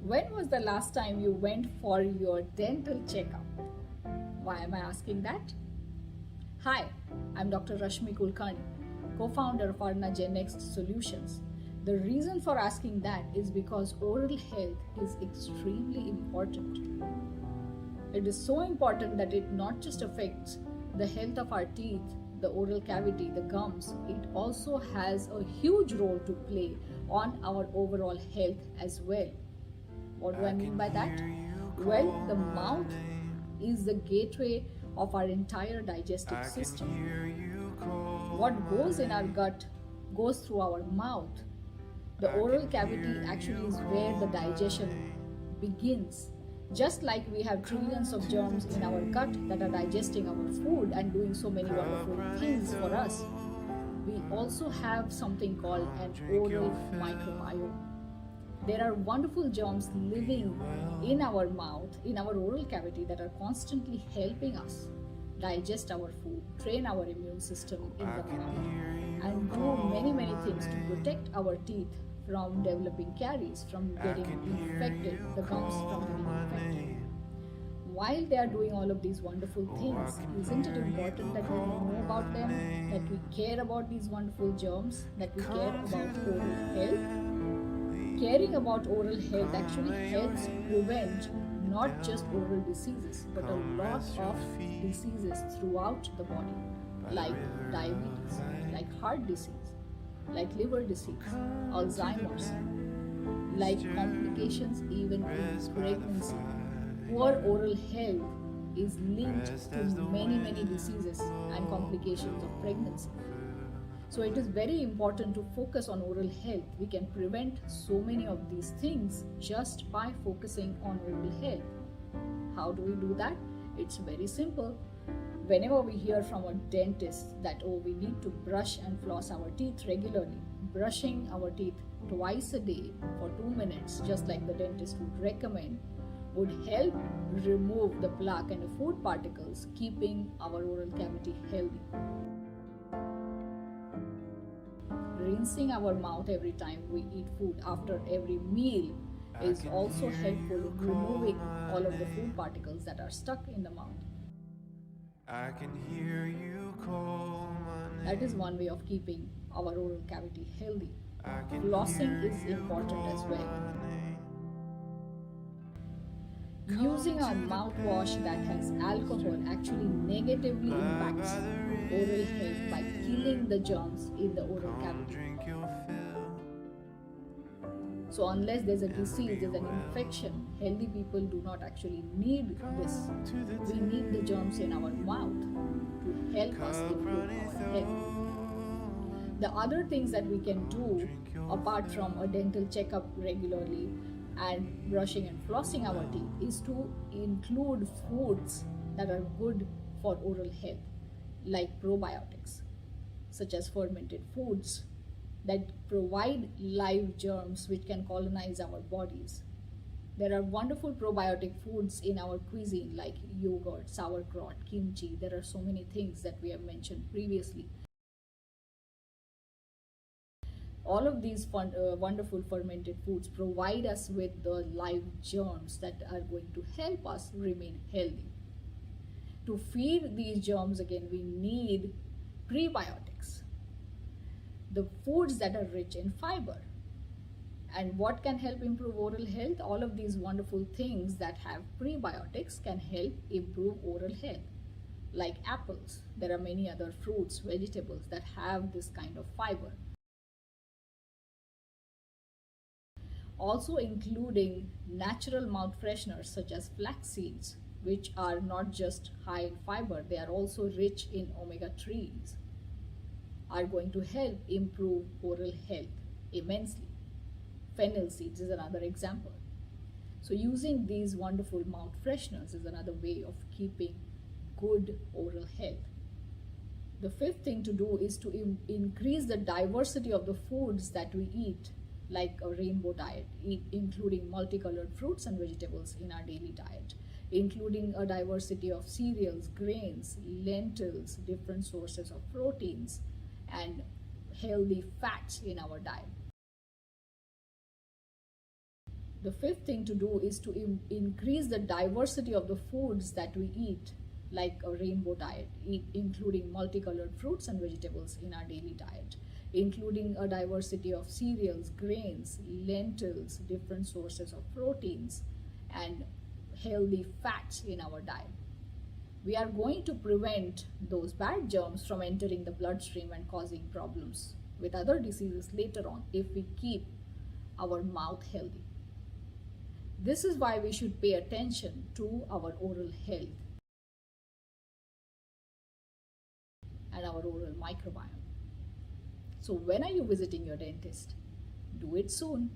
When was the last time you went for your dental checkup? Why am I asking that? Hi, I'm Dr. Rashmi Kulkarni, co-founder of Arna Genex Solutions. The reason for asking that is because oral health is extremely important. It is so important that it not just affects the health of our teeth, the oral cavity, the gums, it also has a huge role to play on our overall health as well. What do I mean by that? Well, the mouth is the gateway of our entire digestive system. What goes in our gut goes through our mouth. The oral cavity actually is where the digestion begins. Just like we have trillions of germs in our gut that are digesting our food and doing so many wonderful things for us, we also have something called an oral microbiome. There are wonderful germs living in our mouth, in our oral cavity, that are constantly helping us digest our food, train our immune system in the mouth, and do many things to protect our teeth from developing caries, from getting infected, the gums from getting infected. While they are doing all of these wonderful things, isn't it important that we know about them, that we care about these wonderful germs, that we care about oral health? Caring about oral health actually helps prevent not just oral diseases, but a lot of diseases throughout the body, like diabetes, like heart disease, like liver disease, Alzheimer's, like complications even in pregnancy. Poor oral health is linked to many diseases and complications of pregnancy. So it is very important to focus on oral health. We can prevent so many of these things just by focusing on oral health. How do we do that? It's very simple. Whenever we hear from a dentist that, oh, we need to brush and floss our teeth regularly, brushing our teeth twice a day for 2 minutes, just like the dentist would recommend, would help remove the plaque and the food particles, keeping our oral cavity healthy. Rinsing our mouth every time we eat food after every meal is also helpful in removing all of the food particles that are stuck in the mouth. I can hear you call my name. That is one way of keeping our oral cavity healthy. Flossing is important as well. Using a mouthwash that has alcohol actually negatively impacts oral health by killing the germs in the oral cavity. So unless there's a disease, there's an infection, healthy people do not actually need this. We need the germs in our mouth to help us improve our health. The other things that we can do, apart from a dental checkup regularly and brushing and flossing our teeth, is to include foods that are good for oral health, like probiotics, such as fermented foods that provide live germs which can colonize our bodies. There are wonderful probiotic foods in our cuisine like yogurt, sauerkraut, kimchi. There are so many things that we have mentioned previously. All of these wonderful fermented foods provide us with the live germs that are going to help us remain healthy. To feed these germs, again, we need prebiotics, the foods that are rich in fiber. And what can help improve oral health? All of these wonderful things that have prebiotics can help improve oral health, like apples. There are many other fruits, vegetables that have this kind of fiber. Also including natural mouth fresheners such as flax seeds, which are not just high in fiber, they are also rich in omega-3s, are going to help improve oral health immensely. Fennel seeds is another example. So using these wonderful mouth fresheners is another way of keeping good oral health. The fifth thing to do is to increase the diversity of the foods that we eat, like a rainbow diet, including multicolored fruits and vegetables in our daily diet, including a diversity of cereals, grains, lentils, different sources of proteins, and healthy fats in our diet. The fifth thing to do is to increase the diversity of the foods that we eat, like a rainbow diet, including multicolored fruits and vegetables in our daily diet, including a diversity of cereals, grains, lentils, different sources of proteins, and healthy fats in our diet. We are going to prevent those bad germs from entering the bloodstream and causing problems with other diseases later on if we keep our mouth healthy. This is why we should pay attention to our oral health and our oral microbiome. So when are you visiting your dentist? Do it soon.